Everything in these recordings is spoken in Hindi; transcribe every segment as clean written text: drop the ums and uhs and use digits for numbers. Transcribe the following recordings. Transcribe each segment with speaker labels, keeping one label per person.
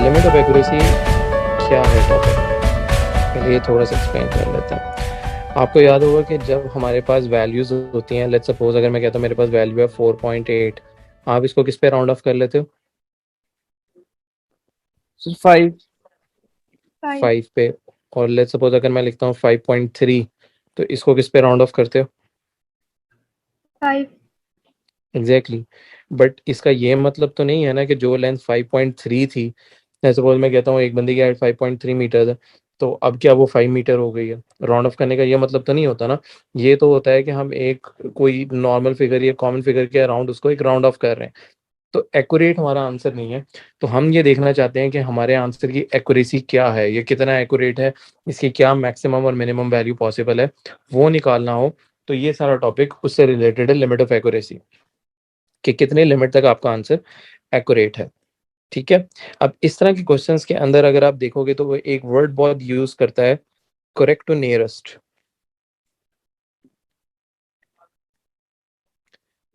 Speaker 1: लिमिट ऑफ एक्यूरेसी क्या है टॉपिक, पहले ये थोड़ा सा एक्सप्लेन कर लेते हैं। आपको याद होगा कि जब हमारे पास वैल्यूज होती हैं, लेट्स सपोज अगर मैं कहता हूँ मेरे पास वैल्यू है 4.8, आप इसको किस पे राउंड ऑफ कर लेते हो?
Speaker 2: सिर्फ 5।
Speaker 1: 5 पे। और लेट्स सपोज अगर मैं लिखता हूँ 5.3, तो इसको किस पे राउंड ऑफ करते हो?
Speaker 3: 5।
Speaker 1: एग्जैक्टली बट इसका ये मतलब तो नहीं है ना कि जो लेंथ 5.3 थी, सपोज मैं कहता हूँ एक बंदे की हाइट 5.3 मीटर है, तो अब क्या वो 5 मीटर हो गई है? राउंड ऑफ करने का ये मतलब तो नहीं होता ना। ये तो होता है कि हम एक कोई नॉर्मल फिगर या कॉमन फिगर के अराउंड उसको एक राउंड ऑफ कर रहे हैं। तो एक्यूरेट हमारा आंसर नहीं है। तो हम ये देखना चाहते हैं कि हमारे आंसर की एक्यूरेसी क्या है, ये कितना एक्यूरेट है, इसकी क्या मैक्सिमम और मिनिमम वैल्यू पॉसिबल है, वो निकालना हो। तो ये सारा टॉपिक उससे रिलेटेड है, लिमिट ऑफ एक्यूरेसी, कि कितने लिमिट तक आपका आंसर एक्यूरेट है। ठीक है। अब इस तरह के क्वेश्चंस के अंदर अगर आप देखोगे तो वो एक वर्ड बहुत यूज करता है, correct to nearest.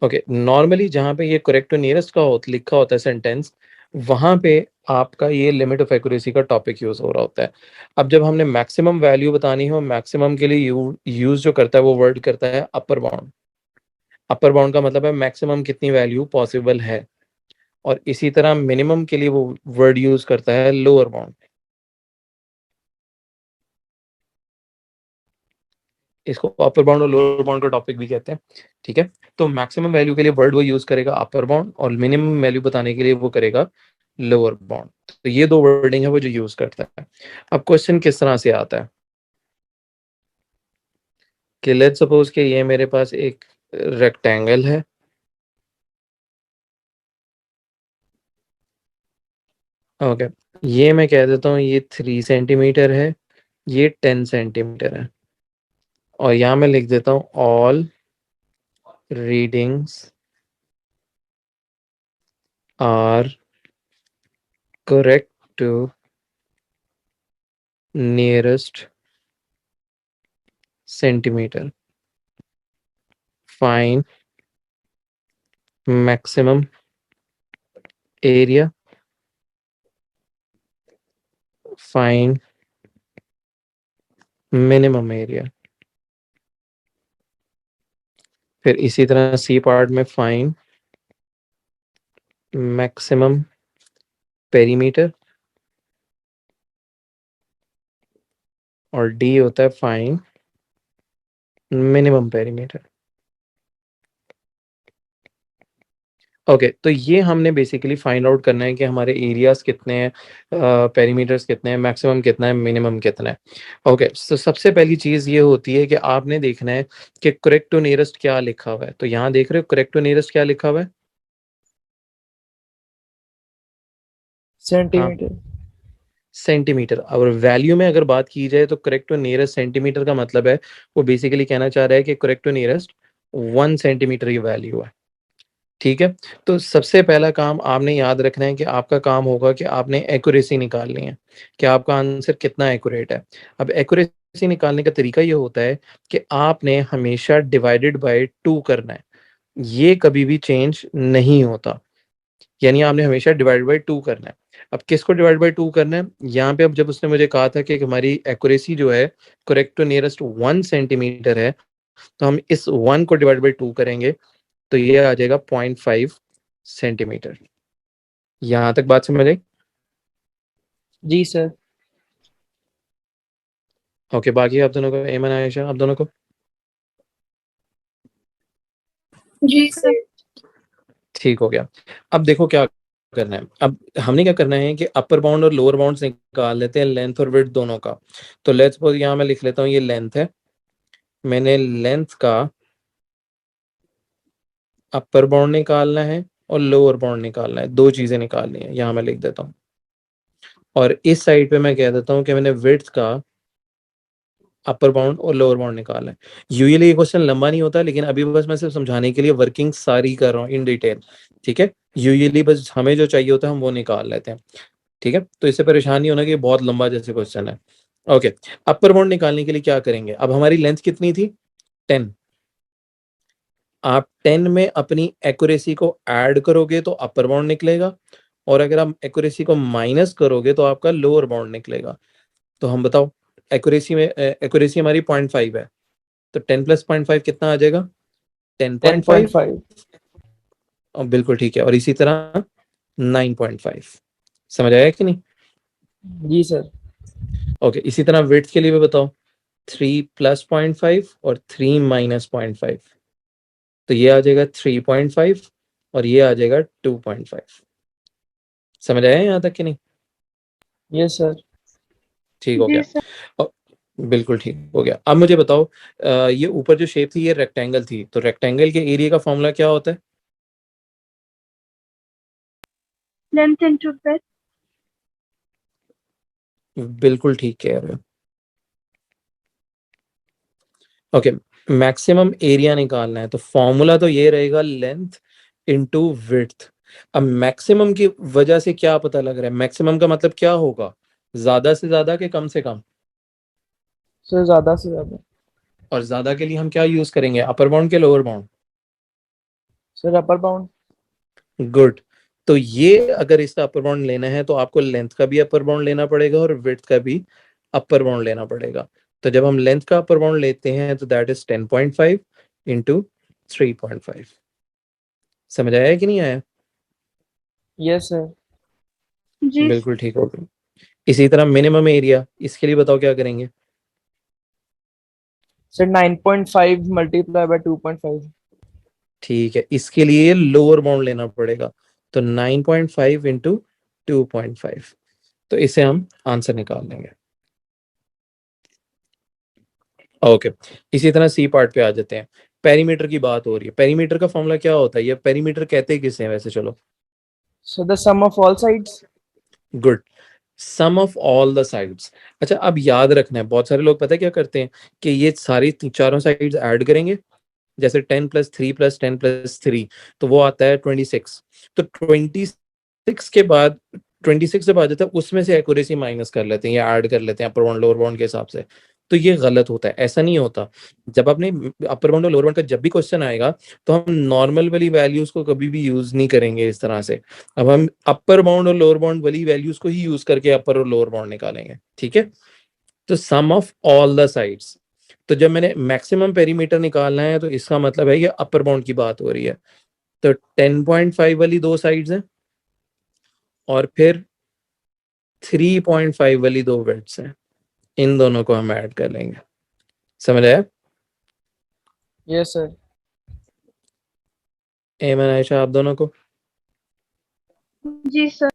Speaker 1: Okay, normally जहां पे ये करेक्ट टू नियरेस्ट का लिखा होता है सेंटेंस, वहां पे आपका ये लिमिट ऑफ एक्यूरेसी का टॉपिक यूज हो रहा होता है। अब जब हमने मैक्सिमम वैल्यू बतानी हो, मैक्सिमम के लिए यूज जो करता है वो वर्ड करता है अपर बाउंड। अपर बाउंड का मतलब है मैक्सिमम कितनी वैल्यू पॉसिबल है। और इसी तरह मिनिमम के लिए वो वर्ड यूज करता है लोअर बाउंड। इसको अपर बाउंड और लोअर बाउंड का टॉपिक भी कहते हैं। ठीक है। तो मैक्सिमम वैल्यू के लिए वर्ड वो यूज करेगा अपर बाउंड, और मिनिमम वैल्यू बताने के लिए वो करेगा लोअर बाउंड। तो ये दो वर्डिंग है वो जो यूज करता है। अब क्वेश्चन किस तरह से आता है कि लेट्स सपोज कि ये मेरे पास एक रेक्टेंगल है। ओके, ये मैं कह देता हूँ ये 3 सेंटीमीटर है, ये 10 सेंटीमीटर है। और यहाँ मैं लिख देता हूँ all readings are correct to nearest centimetre, fine maximum area, fine minimum area. फिर इसी तरह सी पार्ट में फाइन मैक्सिमम पेरीमीटर, और डी होता है फाइन मिनिमम पेरीमीटर। ओके, तो ये हमने बेसिकली फाइंड आउट करना है कि हमारे एरियाज कितने हैं, पेरीमीटर्स कितने हैं, मैक्सिमम कितना है, मिनिमम कितना है। ओके, तो सबसे पहली चीज ये होती है कि आपने देखना है कि करेक्ट टू नियरेस्ट क्या लिखा हुआ है। तो यहाँ देख रहे हो करेक्ट टू नियरेस्ट क्या लिखा हुआ है? हाँ,
Speaker 2: सेंटीमीटर।
Speaker 1: सेंटीमीटर। और वैल्यू में अगर बात की जाए तो करेक्ट टू नियरेस्ट सेंटीमीटर का मतलब है, वो बेसिकली कहना चाह रहा है कि करेक्ट टू नियरेस्ट 1 सेंटीमीटर की वैल्यू है। ठीक है। तो सबसे पहला काम आपने याद रखना है कि आपका काम होगा कि आपने एक्यूरेसी निकालनी है, कि आपका आंसर कितना एक्यूरेट है। अब एक्यूरेसी निकालने का तरीका ये होता है कि आपने हमेशा डिवाइडेड बाय 2 करना है, ये कभी भी चेंज नहीं होता। यानी आपने हमेशा डिवाइड बाय 2 करना है। अब किसको डिवाइड बाय 2 करना है यहाँ पे? अब जब उसने मुझे कहा था कि हमारी एक्यूरेसी जो है करेक्ट टू नियरेस्ट 1 सेंटीमीटर है, तो हम इस 1 को डिवाइड बाय 2 करेंगे, तो ये आ जाएगा 0.5 सेंटीमीटर। यहां तक बात समझ आई?
Speaker 2: जी सर।
Speaker 1: ओके, बाकी आप दोनों को, एमन आयशा, आप दोनों को
Speaker 3: जी सर।
Speaker 1: ठीक हो गया। अब देखो क्या करना है। अब हमने क्या करना है कि अपर बाउंड और लोअर बाउंड निकाल लेते हैं, लेंथ और विड्थ दोनों का। तो लेट्स सपोज यहाँ मैं लिख लेता हूँ ये लेंथ है, मैंने लेंथ का अपर बाउंड निकालना है और लोअर बाउंड निकालना है, दो चीजें निकालनी है, यहाँ मैं लिख देता हूँ। और इस साइड पे मैं कह देता हूँ कि मैंने विड्थ का अपर बाउंड और लोअर बाउंड निकालना है। यूजुअली ये क्वेश्चन लंबा नहीं होता, लेकिन अभी बस मैं सिर्फ समझाने के लिए वर्किंग सारी कर रहा हूँ इन डिटेल। ठीक है। यूजुअली बस हमें जो चाहिए होता है हम वो निकाल लेते हैं। ठीक है, तो इससे परेशान नहीं होना कि ये बहुत लंबा जैसे क्वेश्चन है। ओके, अपर बाउंड निकालने के लिए क्या करेंगे? अब हमारी लेंथ कितनी थी? 10। आप 10 में अपनी एक्यूरेसी को ऐड करोगे तो अपर बाउंड निकलेगा, और अगर आप एक्यूरेसी को माइनस करोगे तो आपका लोअर बाउंड निकलेगा। तो हम बताओ, एक्यूरेसी हमारी 0.5 है, तो 10 प्लस 0.5 कितना आ जाएगा? 10.5।
Speaker 2: 10.5।
Speaker 1: और बिल्कुल ठीक है, और इसी तरह 9.5। समझ आया कि नहीं?
Speaker 2: जी सर।
Speaker 1: ओके, इसी तरह विड्थ के लिए भी बताओ, 3 प्लस 0.5 और 3 माइनस 0.5, तो ये आ जाएगा 3.5 और ये आ जाएगा 2.5। समझ आया यहाँ तक कि नहीं?
Speaker 2: Yes sir.
Speaker 1: ठीक हो
Speaker 3: जी
Speaker 1: गया।
Speaker 3: सर।
Speaker 1: और बिल्कुल ठीक हो गया। अब मुझे बताओ, ये ऊपर जो शेप थी ये रेक्टेंगल थी, तो रेक्टेंगल के एरिया का फॉर्मूला क्या होता है?
Speaker 3: Length into breadth.
Speaker 1: बिल्कुल ठीक कह रहे हो। ओके, मैक्सिमम एरिया निकालना है तो फॉर्मूला तो ये रहेगा, लेंथ इनटू विड्थ। अब मैक्सिमम की वजह से क्या पता लग रहा है? मैक्सिमम का मतलब क्या होगा? ज्यादा से ज्यादा के कम से कम?
Speaker 2: सर ज्यादा से ज्यादा।
Speaker 1: और ज्यादा के लिए हम क्या यूज करेंगे, अपर बाउंड के lower bound?
Speaker 2: Sir upper bound.
Speaker 1: Good. तो ये अगर इसका अपर बाउंड लेना है तो आपको लेंथ का भी अपर बाउंड लेना पड़ेगा और विड्थ का भी अपर बाउंड लेना पड़ेगा। तो जब हम लेंथ का अपर बाउंड लेते हैं तो दैट इज 10.5 इंटू 3.5। समझ आया कि नहीं आया?
Speaker 2: Yes sir.
Speaker 3: जी
Speaker 1: बिल्कुल ठीक हो गया। इसी तरह मिनिमम एरिया, इसके लिए बताओ क्या करेंगे?
Speaker 2: Sir 9.5 multiply by 2.5।
Speaker 1: ठीक है, इसके लिए लोअर बाउंड लेना पड़ेगा, तो 9.5 इंटू 2.5। तो इसे हम आंसर निकाल लेंगे। ओके, इसी तरह सी पार्ट पे आ जाते हैं। पेरीमीटर की बात हो रही है, पेरीमीटर का फॉर्मूला क्या होता है? ये पेरीमीटर कहते हैं किसे हैं वैसे? चलो,
Speaker 2: sir the sum of all sides.
Speaker 1: Good, sum of all the sides. अच्छा, अब याद रखना है, बहुत सारे लोग पता है क्या करते हैं कि ये सारी चारों साइड्स ऐड करेंगे, जैसे 10+3+10+3, तो वो आता है 26। तो 26 के बाद, 26 जब आ जाता है उसमें से एक्यूरेसी माइनस कर लेते हैं या ऐड कर लेते हैं अपर बाउंड लोअर बाउंड के हिसाब से। तो ये गलत होता है, ऐसा नहीं होता। जब आपने अपर बाउंड और लोअर बाउंड का जब भी क्वेश्चन आएगा तो हम नॉर्मल वाली वैल्यूज को कभी भी यूज नहीं करेंगे इस तरह से। अब हम अपर बाउंड और लोअर बाउंड वाली वैल्यूज को ही यूज करके अपर और लोअर बाउंड निकालेंगे, ठीक है? तो सम ऑफ ऑल द साइड्स, तो जब मैंने मैक्सिमम पेरीमीटर निकालना है तो इसका मतलब है ये अपर बाउंड की बात हो रही है। तो 10.5 वाली दो साइड्स हैं और फिर 3.5 वाली दो विड्थ्स हैं, इन दोनों को हम ऐड कर लेंगे। समझ आया?
Speaker 2: Yes sir.
Speaker 1: एमन आयशा, आप दोनों को?
Speaker 3: जी सर।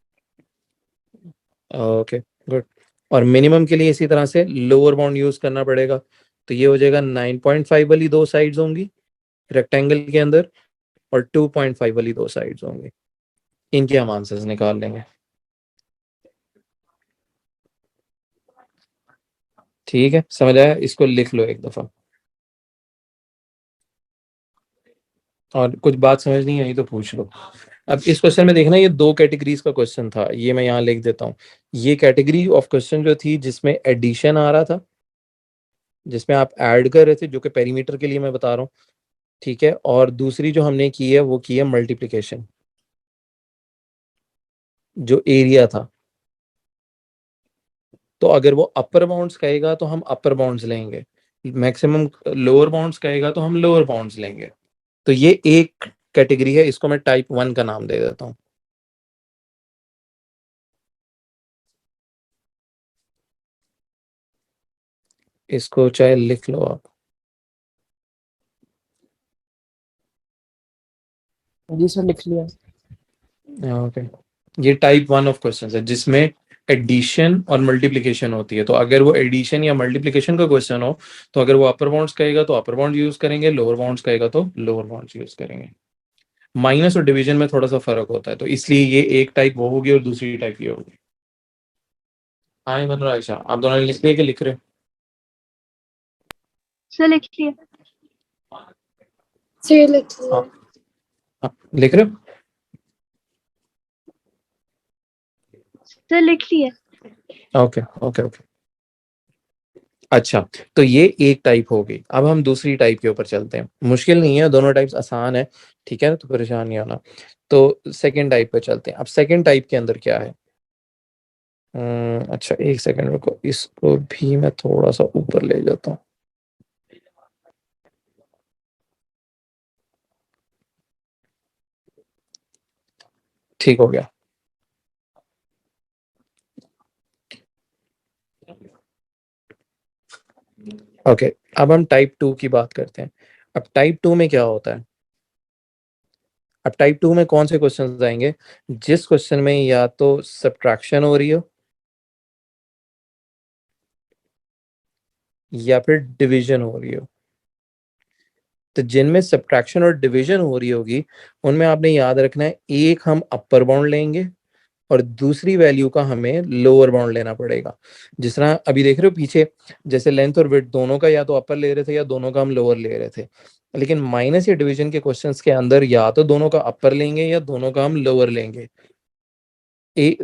Speaker 1: Okay, good. और मिनिमम के लिए इसी तरह से लोअर बाउंड यूज करना पड़ेगा, तो ये हो जाएगा 9.5 वाली दो साइड्स होंगी रेक्टेंगल के अंदर, और 2.5 वाली दो साइड्स होंगी। इनके हम आंसर्स निकाल लेंगे। ठीक है, समझ आया? इसको लिख लो एक दफा, और कुछ बात समझ नहीं आई तो पूछ लो। अब इस क्वेश्चन में देखना, ये दो कैटेगरीज का क्वेश्चन था, ये मैं यहाँ लिख देता हूँ। ये कैटेगरी ऑफ क्वेश्चन जो थी जिसमें एडिशन आ रहा था, जिसमें आप ऐड कर रहे थे, जो कि पेरीमीटर के लिए मैं बता रहा हूँ, ठीक है? और दूसरी जो हमने की है वो की है मल्टीप्लिकेशन, जो एरिया था। तो अगर वो अपर बाउंड्स कहेगा तो हम अपर बाउंड्स लेंगे, मैक्सिमम लोअर बाउंड्स कहेगा तो हम लोअर बाउंड्स लेंगे। तो ये एक कैटेगरी है, इसको मैं टाइप 1 का नाम दे देता हूँ। इसको चाहे लिख लो आप।
Speaker 2: जी सर लिख लिया।
Speaker 1: ओके, ये टाइप 1 ऑफ क्वेश्चन है जिसमें एडिशन और मल्टीप्लिकेशन होती है। तो अगर वो एडिशन या मल्टीप्लिकेशन का क्वेश्चन हो तो अगर वो अपर बाउंड्स कहेगा तो अपर बाउंड यूज करेंगे, लोअर बाउंड्स कहेगा तो लोअर बाउंड्स यूज करेंगे। माइनस और डिवीजन में थोड़ा सा फर्क होता है, तो इसलिए ये एक टाइप वो होगी और दूसरी टाइप ये होगी। हाँ बन रहा है आयशा, आप दोनों ने लिख लिया कि लिख रहे
Speaker 3: सर लिख लिया।
Speaker 1: हो?
Speaker 3: सर लिख लिया।
Speaker 1: हाँ, लिख रहे हो?
Speaker 3: सर लिख लिया।
Speaker 1: Okay okay okay. अच्छा, तो ये एक टाइप हो गई। अब हम दूसरी टाइप के ऊपर चलते हैं। मुश्किल नहीं है, दोनों टाइप्स आसान है, ठीक है ना, तो परेशान नहीं होना। तो सेकंड टाइप पे चलते हैं। अब सेकंड टाइप के अंदर क्या है? अच्छा, एक सेकंड रुको, इसको भी मैं थोड़ा सा ऊपर ले जाता हूँ। ठीक हो गया। ओके, अब हम टाइप टू की बात करते हैं। अब टाइप टू में क्या होता है? अब टाइप टू में कौन से क्वेश्चन आएंगे? जिस क्वेश्चन में या तो सब्ट्रैक्शन हो रही हो या फिर डिवीजन हो रही हो। तो जिनमें सब्ट्रैक्शन और डिवीजन हो रही होगी, उनमें आपने याद रखना है, एक हम अपर बाउंड लेंगे और दूसरी वैल्यू का हमें लोअर बाउंड लेना पड़ेगा। जिस तरह अभी देख रहे हो पीछे, जैसे लेंथ और विड्थ दोनों का या तो अपर ले रहे थे या दोनों का हम लोअर ले रहे थे। लेकिन माइनस या डिवीजन के क्वेश्चंस के अंदर या तो दोनों का अपर लेंगे या दोनों का हम लोअर लेंगे। ए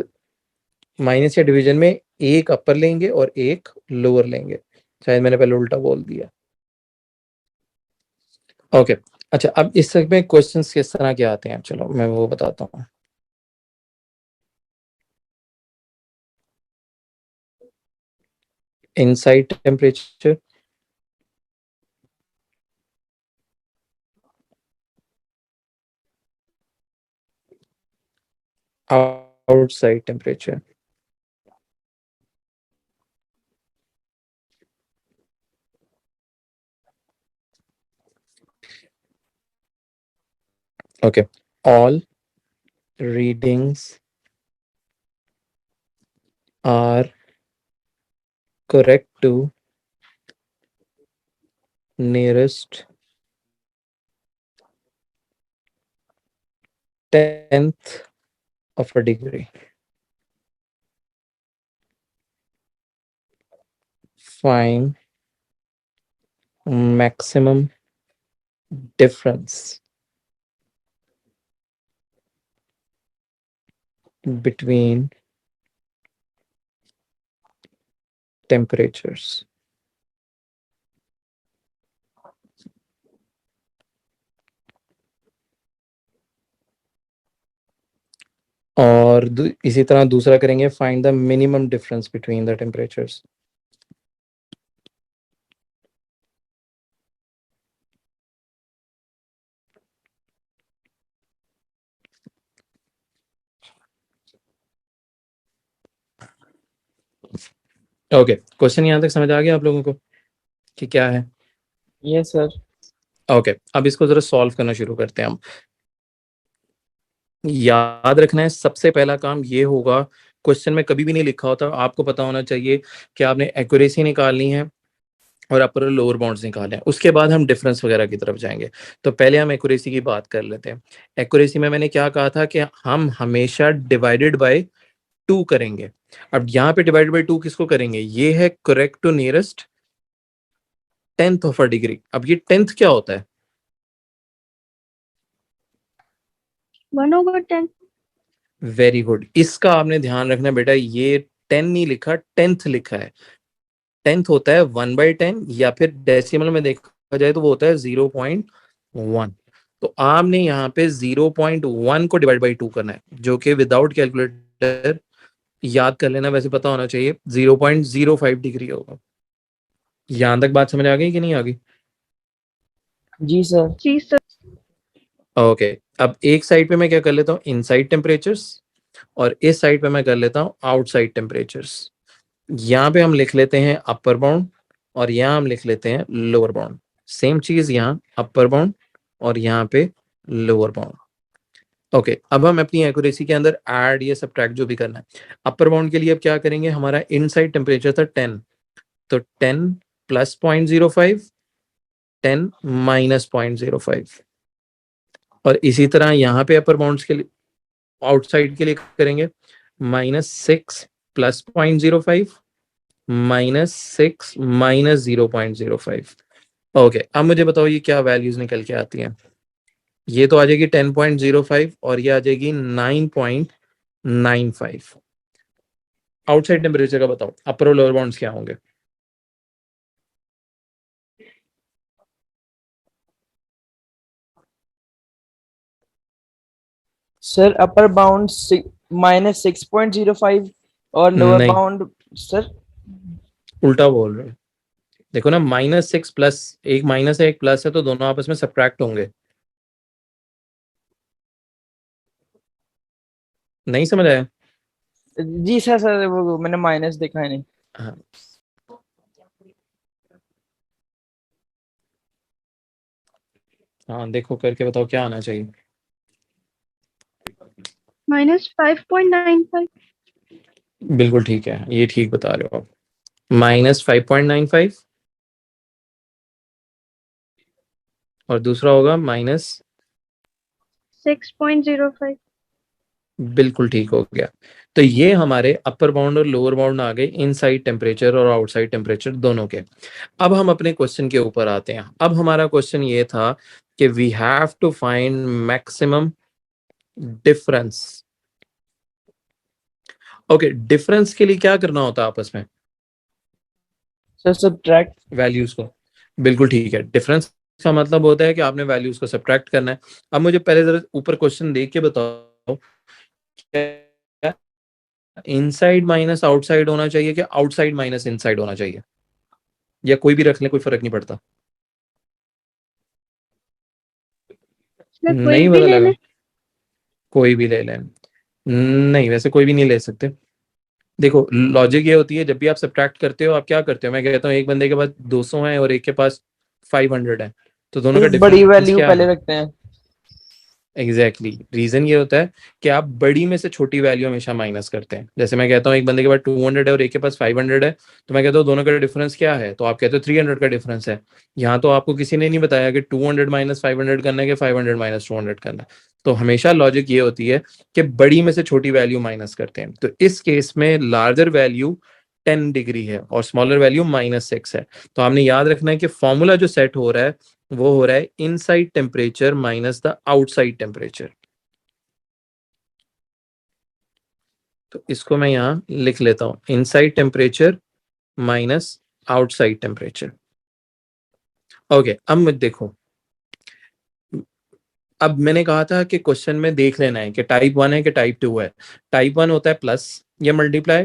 Speaker 1: माइनस या डिवीजन में एक अपर लेंगे और एक लोअर लेंगे। शायद मैंने पहले उल्टा बोल दिया। ओके, अच्छा, अब इस में क्वेश्चंस किस तरह के आते हैं, चलो मैं वो बताता हूँ। Inside temperature, outside temperature. Okay, all readings are correct to nearest tenth of a degree. Find maximum difference between temperatures. और इसी तरह दूसरा करेंगे, find the minimum difference between the temperatures. Okay, question यहाँ तक समझ आ गया आप लोगों को कि क्या है?
Speaker 2: Yes, sir.
Speaker 1: ओके, अब इसको जरा सॉल्व करना शुरू करते हैं हम। याद रखना है, सबसे पहला काम ये होगा, क्वेश्चन में कभी भी नहीं लिखा होता, आपको पता होना चाहिए कि आपने एक्यूरेसी निकालनी है और अपर और लोअर बाउंड्स निकाले हैं। उसके बाद हम डिफरेंस वगैरह की तरफ जाएंगे। तो पहले हम एक्यूरेसी की बात कर लेते हैं। एक्यूरेसी में मैंने क्या कहा था कि हम हमेशा डिवाइडेड बाय 2 करेंगे। अब यहाँ पे डिवाइडेड बाय 2 किसको करेंगे? ये है correct to nearest tenth of a degree. अब ये टेंथ क्या होता है?
Speaker 3: 1/10.
Speaker 1: वेरी गुड, इसका आपने ध्यान रखना बेटा, ये 10 नहीं लिखा, टेंथ लिखा है। टेंथ होता है 1/10, या फिर डेसिमल में देखा जाए तो वो होता है 0.1। तो आपने यहाँ पे 0.1 को डिवाइड बाई 2 करना है, जो कि विदाउट कैलकुलेटर याद कर लेना, वैसे पता होना चाहिए, 0.05 डिग्री होगा। यहां तक बात समझ आ गई कि नहीं आ गई?
Speaker 2: जी सर।
Speaker 3: जी सर.
Speaker 1: ओके, अब एक साइड पे मैं क्या कर लेता हूँ, इनसाइड टेम्परेचर्स, और इस साइड पे मैं कर लेता हूँ आउटसाइड टेम्परेचर्स। यहाँ पे हम लिख लेते हैं अपर बाउंड और यहाँ हम लिख लेते हैं लोअर बाउंड। सेम चीज यहाँ अपर बाउंड और यहाँ पे लोअर बाउंड। ओके, अब हम अपनी एक्यूरेसी के अंदर ऐड या सब्ट्रैक्ट जो भी करना है। अपर बाउंड के लिए अब क्या करेंगे, हमारा इनसाइड टेम्परेचर था 10, तो 10 प्लस 0.05, 10 माइनस 0.05। और इसी तरह यहाँ पे अपर बाउंड्स के लिए, आउटसाइड के लिए करेंगे, -6 प्लस 0.05, -6 माइनस 0.05। ओके, अब मुझे बताओ ये क्या वैल्यूज निकल के आती हैं? ये तो आ जाएगी 10.05 और ये आ जाएगी 9.95। आउटसाइड टेम्परेचर का बताओ, अपर और लोअर बाउंड्स क्या होंगे?
Speaker 2: सर अपर बाउंड -6.05 और लोअर
Speaker 1: नहीं,
Speaker 2: बाउंड सर
Speaker 1: उल्टा बोल रहे हो। देखो ना, -6 प्लस, एक माइनस है एक प्लस है, तो दोनों आपस में सब्ट्रैक्ट होंगे। नहीं समझ आया?
Speaker 2: जी सर सर वो मैंने माइनस देखा है नहीं।
Speaker 1: हाँ, हाँ देखो करके बताओ क्या आना चाहिए।
Speaker 3: -5.95.
Speaker 1: बिल्कुल ठीक है, ये ठीक बता रहे हो आप। -5.95, और दूसरा होगा माइनस।
Speaker 3: 6.05.
Speaker 1: बिल्कुल ठीक हो गया। तो ये हमारे अपर बाउंड और लोअर बाउंड आ गए, इनसाइड टेम्परेचर और आउटसाइड टेम्परेचर दोनों के। अब हम अपने क्वेश्चन के ऊपर आते हैं। अब हमारा क्वेश्चन ये था कि we have to find maximum difference. Okay, difference के लिए क्या करना होता है आपस में?
Speaker 2: Sir subtract.
Speaker 1: वैल्यूज को। बिल्कुल ठीक है, डिफरेंस का मतलब होता है कि आपने वैल्यूज को सब्ट्रैक्ट करना है। अब मुझे पहले जरा ऊपर क्वेश्चन देख के बताओ, क्या इनसाइड माइनस आउटसाइड होना चाहिए कि आउटसाइड माइनस इनसाइड होना चाहिए, या कोई भी रख ले, कोई फर्क नहीं पड़ता?
Speaker 3: इसमें कोई
Speaker 1: नहीं
Speaker 3: भी
Speaker 1: पता
Speaker 3: ले
Speaker 1: लगा?
Speaker 3: ले।
Speaker 1: कोई भी ले लें? नहीं, वैसे कोई भी नहीं ले सकते। देखो लॉजिक ये होती है, जब भी आप सब्ट्रैक्ट करते हो आप क्या करते हो, मैं कहता हूँ एक बंदे के पास 200 है और एक के पास 500 है, तो दोनों का
Speaker 2: सर बड़ी
Speaker 1: डिफरेंस
Speaker 2: वैल्यू
Speaker 1: क्या
Speaker 2: पहले
Speaker 1: है?
Speaker 2: रखते हैं।
Speaker 1: एग्जैक्टली रीजन ये होता है कि आप बड़ी में से छोटी वैल्यू हमेशा माइनस करते हैं। जैसे मैं कहता हूँ एक बंदे के पास 200 है और एक के पास 500 है, तो मैं कहता हूँ दोनों का डिफरेंस क्या है, तो आप कहते हो 300 का डिफरेंस है। यहाँ तो आपको किसी ने नहीं बताया कि 200 माइनस 500 करना है कि 500 माइनस 200 करना है। तो हमेशा लॉजिक ये होती है कि बड़ी में से छोटी वैल्यू माइनस करते हैं। तो इस केस में लार्जर वैल्यू 10 डिग्री है और स्मॉलर वैल्यू -6 है। तो आपने याद रखना है कि फॉर्मूला जो सेट हो रहा है वो हो रहा है inside temperature minus the outside temperature. तो इसको मैं यहां लिख लेता हूं, inside temperature minus outside temperature. Okay, अब मत देखो, अब मैंने कहा था कि क्वेश्चन में देख लेना है कि टाइप 1 है कि टाइप 2 है। टाइप 1 होता है प्लस या मल्टीप्लाई,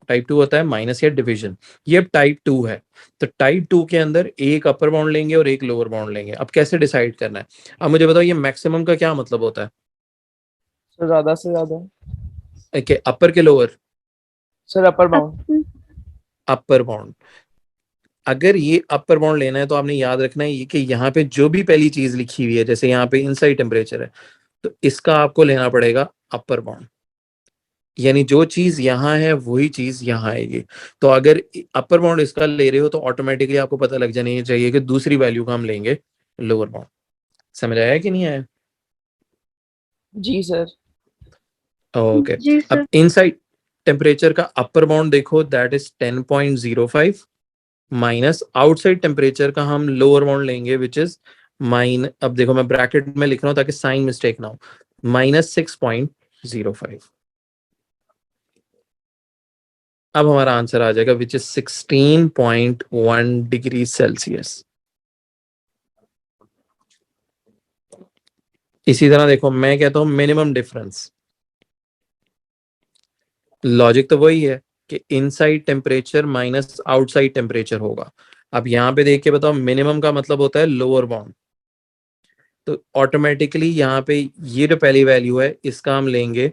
Speaker 1: टाइप 2 होता है माइनस या डिवीजन। ये अब टाइप 2 है। तो टाइप 2 के अंदर एक अपर बाउंड लेंगे और एक लोअर बाउंड लेंगे। अब कैसे डिसाइड करना है? अब मुझे बताओ ये मैक्सिमम का क्या मतलब होता है?
Speaker 2: सर ज्यादा से ज्यादा।
Speaker 1: कि अपर के लोअर?
Speaker 2: Sir upper bound.
Speaker 3: अपन
Speaker 1: अपर बाउंड। अगर ये अपर बाउंड लेना है तो आपने याद रखना है ये कि यहाँ पे जो भी पहली चीज लिखी हुई है, जैसे यहाँ पे इनसाइड टेम्परेचर है, तो इसका आपको लेना पड़ेगा अपर बाउंड। यानी जो चीज यहाँ है वही चीज यहाँ आएगी। तो अगर अपर बाउंड इसका ले रहे हो तो ऑटोमेटिकली आपको पता लग जाना चाहिए कि दूसरी वैल्यू का हम लेंगे लोअर बाउंड। समझ आया कि नहीं आया?
Speaker 2: जी सर।
Speaker 1: ओके।
Speaker 3: जी
Speaker 1: अब
Speaker 3: सर।
Speaker 1: इनसाइड टेम्परेचर का अपर बाउंड देखो, that is 10.05 minus outside temperature का हम लोअर बाउंड लेंगे विच इज माइन, अब देखो मैं ब्रैकेट में लिख रहा हूं ताकि साइन मिस्टेक ना हो, -6.05। अब हमारा आंसर आ जाएगा विच इज 16.1 डिग्री सेल्सियस। इसी तरह देखो मैं कहता हूं मिनिमम डिफरेंस, लॉजिक तो वही है कि inside temperature minus outside temperature होगा। अब यहाँ पे देख के बताओ, मिनिमम का मतलब होता है लोअर बाउंड। तो ऑटोमेटिकली यहाँ पे ये जो पहली वैल्यू है इसका हम लेंगे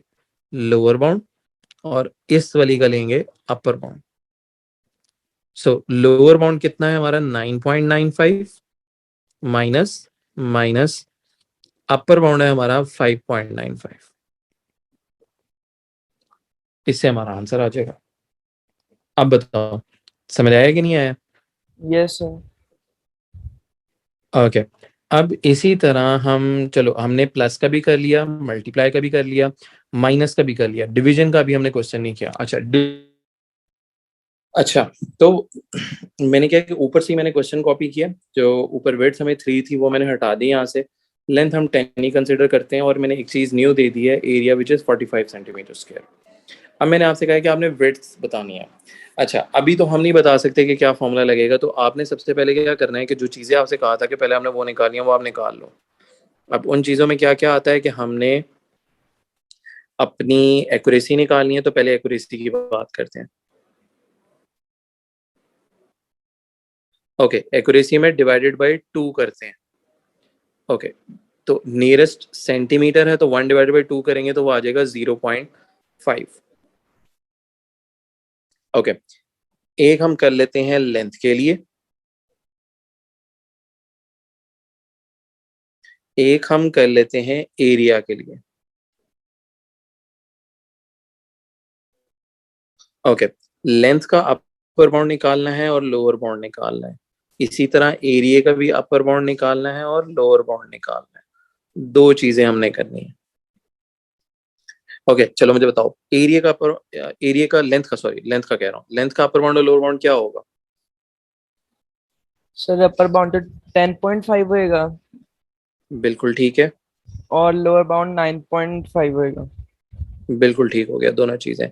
Speaker 1: लोअर बाउंड और इस वाली का लेंगे अपर बाउंड। सो लोअर बाउंड कितना है हमारा 9.95 माइनस माइनस अपर बाउंड है हमारा 5.95। इससे हमारा आंसर आ जाएगा। अब बताओ समझ आया कि नहीं आया?
Speaker 2: Yes sir.
Speaker 1: ओके। अब इसी तरह हम, चलो हमने प्लस का भी कर लिया, मल्टीप्लाई का भी कर लिया, माइनस का भी कर लिया, डिवीजन का भी हमने क्वेश्चन नहीं किया। अच्छा, तो मैंने क्या कि ऊपर से ही मैंने क्वेश्चन कॉपी किया, जो ऊपर वेट्स हमें 3 थी वो मैंने हटा दी यहाँ से, लेंथ हम 10 ही कंसिडर करते हैं, और मैंने एक चीज़ न्यू दे दी है, area which is 45 centimetre square. अब मैंने आपसे कहा है कि आपने वेट्स बतानी है। अच्छा, अभी तो हम नहीं बता सकते कि क्या फॉर्मूला लगेगा, तो आपने सबसे पहले क्या करना है कि जो चीज़ें आपसे कहा था कि पहले हमने वो निकाली हैं वो आप निकाल लो। अब उन चीज़ों में क्या क्या आता है कि हमने अपनी एक्यूरेसी निकालनी है तो पहले एक्यूरेसी की बात करते हैं। ओके, एक्यूरेसी में डिवाइडेड बाय 2 करते हैं। ओके, तो नियरेस्ट सेंटीमीटर है तो 1 डिवाइडेड बाय 2 करेंगे तो वो आ जाएगा 0.5। ओके, एक हम कर लेते हैं लेंथ के लिए, एक हम कर लेते हैं एरिया के लिए। ओके, लेंथ का अपर बाउंड निकालना है और लोअर बाउंड निकालना है, इसी तरह एरिया का भी अपर बाउंड निकालना है और लोअर बाउंड निकालना है। दो चीजें हमने करनी है। ओके, चलो मुझे बताओ एरिया का लेंथ का, सॉरी लेंथ का कह रहा हूँ, लेंथ का अपर बाउंड और लोअर बाउंड क्या होगा?
Speaker 2: सर अपर बाउंड तो 10.5 होएगा
Speaker 1: बिल्कुल ठीक है,
Speaker 2: और लोअर बाउंड 9.5 होएगा।
Speaker 1: बिल्कुल ठीक हो गया, दोनों चीजें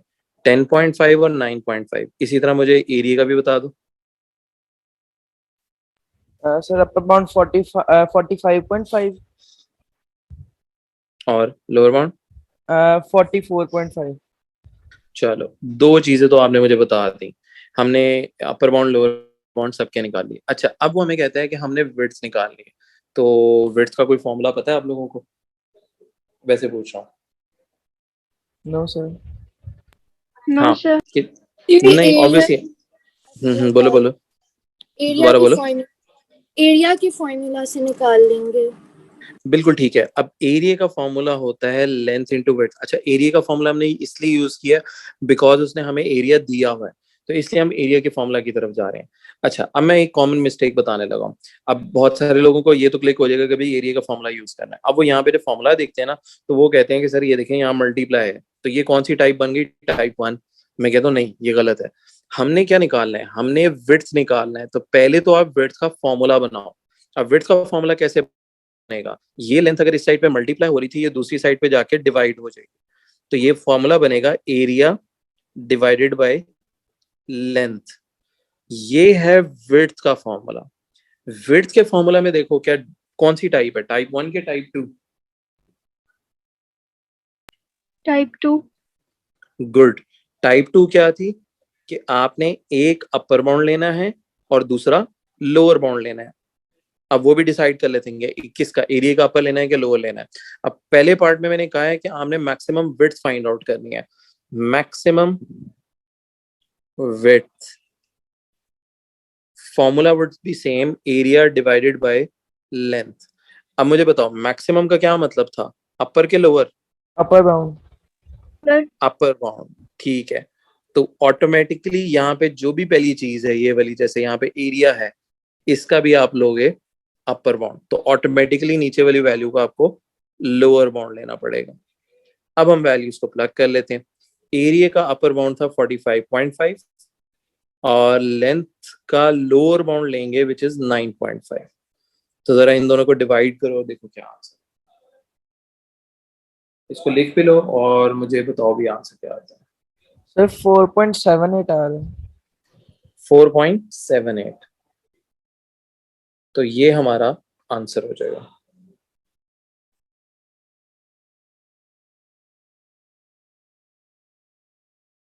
Speaker 1: 10.5 और 9.5। इसी तरह मुझे एरिया का भी बता दो।
Speaker 2: सर अपर बाउंड 45.5
Speaker 1: और लोअर बाउंड?
Speaker 2: 44.5।
Speaker 1: चलो, दो चीजें तो आपने मुझे बता दी। हमने अपर बाउंड लोअर बाउंड सबके निकाल लिए। अच्छा, अब वो हमें कहता है कि हमने विड्थ निकालनी है, तो विड्थ का कोई फॉर्मूला पता है आप लोगों को? वैसे पूछ रहा हूँ।
Speaker 2: No sir.
Speaker 3: नो
Speaker 1: हाँ,
Speaker 3: सर,
Speaker 1: कि,
Speaker 3: ये
Speaker 1: नहीं ऑब्वियसली। बोलो बोलो,
Speaker 4: एरिया
Speaker 1: दोबारा
Speaker 4: की
Speaker 1: बोलो।
Speaker 4: एरिया की फॉर्मूला से निकाल लेंगे।
Speaker 1: बिल्कुल ठीक है। अब एरिया का फॉर्मूला होता है लेंथ इनटू विड्थ। अच्छा, एरिया का फॉर्मूला हमने इसलिए यूज किया बिकॉज उसने हमें एरिया दिया हुआ है, तो इसलिए हम एरिया के फॉर्मूला की तरफ जा रहे हैं। अच्छा, अब मैं एक कॉमन मिस्टेक बताने लगा हूँ। अब बहुत सारे लोगों को ये तो क्लिक हो जाएगा कि भाई एरिया का फॉर्मूला यूज करना है। अब वो यहाँ पे जो फॉर्मूला देखते हैं ना, तो वो कहते हैं कि सर ये देखें यहाँ मल्टीप्लाई है, तो ये कौन सी टाइप बन गई? टाइप 1। मैं कहता हूँ नहीं, ये गलत है। हमने क्या निकालना है? हमने विड्थ निकालना है। तो पहले तो आप विड्थ का फॉर्मूला बनाओ। अब विड्थ का फॉर्मूला कैसे बनेगा? ये लेंथ अगर इस साइड पे मल्टीप्लाई हो रही थी, ये दूसरी साइड पे जाके डिवाइड हो जाएगी, तो ये फॉर्मूला बनेगा एरिया डिवाइडेड बाय लेंथ। ये है विड्थ का फॉर्मूला। विड्थ के फॉर्मूला में देखो क्या, कौन सी टाइप है? टाइप 1 के टाइप 2?
Speaker 3: टाइप 2।
Speaker 1: गुड। टाइप 2 क्या थी कि आपने एक अपर बाउंड लेना है और दूसरा लोअर बाउंड लेना है। अब वो भी डिसाइड कर लेते हैं कि किसका, एरिया का अपर लेना है कि लोअर लेना है। अब पहले पार्ट में मैंने कहा है कि आपने मैक्सिमम विड्थ फाइंड आउट करनी है। Maximum width formula would be same, area divided by length. अब मुझे बताओ मैक्सिमम का क्या मतलब था? अपर के lower?
Speaker 2: Upper bound.
Speaker 3: Sir
Speaker 1: upper bound, ठीक है। तो ऑटोमेटिकली यहाँ पे जो भी पहली चीज है ये वाली, जैसे यहाँ पे एरिया है, इसका भी आप लोगे अपर बाउंड, तो ऑटोमेटिकली नीचे वाली वैल्यू का आपको लोअर बाउंड लेना पड़ेगा। अब हम वैल्यूज को प्लग कर लेते हैं। एरिया का अपर बाउंड था 45.5 और लेंथ का लोअर बाउंड लेंगे विच इज 9.5। तो जरा इन दोनों को डिवाइड करो, देखो क्या आंसर। इसको लिख भी लो और मुझे बताओ भी आंसर क्या आता है।
Speaker 2: सर 4.78 आ रहा है।
Speaker 1: 4.78, तो ये हमारा आंसर हो जाएगा।